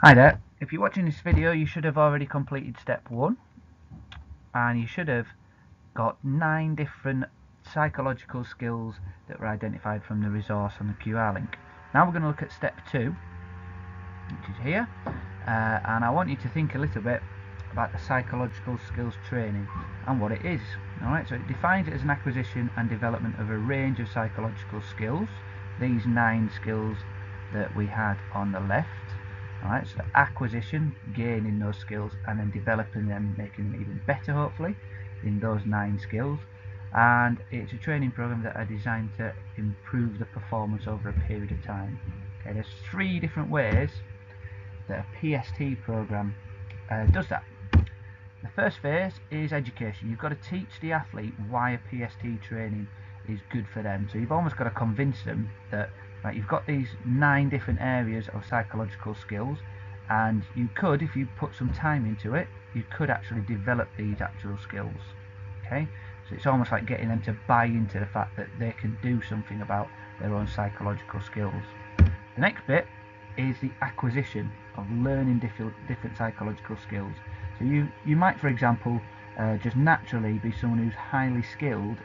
Hi there, if you're watching this video you should have already completed step 1 and you should have got 9 different psychological skills that were identified from the resource on the QR link. Now we're going to look at step 2, which is here, and I want you to think a little bit about the psychological skills training and what it is. Alright, so it defines it as an acquisition and development of a range of psychological skills, these 9 skills that we had on the left. Alright, so acquisition, gaining those skills and then developing them, making them even better hopefully in those 9 skills. And it's a training program that are designed to improve the performance over a period of time. Okay, there's 3 different ways that a PST program does that. The first phase is education. You've got to teach the athlete why a PST training is good for them. So you've almost got to convince them that right, you've got these 9 different areas of psychological skills, and you could, if you put some time into it, you could actually develop these actual skills. Okay, so it's almost like getting them to buy into the fact that they can do something about their own psychological skills. The next bit is the acquisition of learning different psychological skills. So you might, for example, just naturally be someone who's highly skilled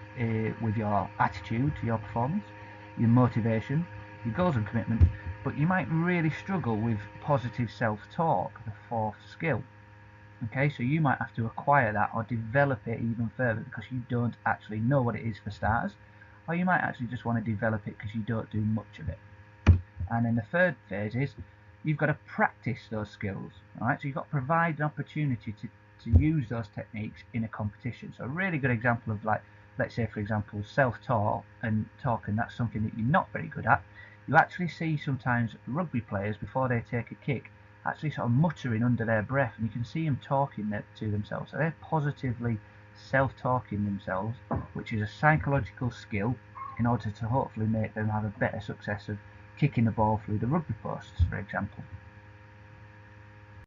with your attitude to your performance, your motivation, your goals and commitment, but you might really struggle with positive self-talk, the 4th skill. Okay, so you might have to acquire that or develop it even further because you don't actually know what it is for starters, or you might actually just want to develop it because you don't do much of it. And then the third phase is you've got to practice those skills. Alright, so you've got to provide an opportunity to use those techniques in a competition. So a really good example of, like, let's say for example self-talk and talking, that's something that you're not very good at. You actually see sometimes rugby players before they take a kick actually sort of muttering under their breath, and you can see them talking to themselves. So they're positively self-talking themselves, which is a psychological skill in order to hopefully make them have a better success of kicking the ball through the rugby posts, for example.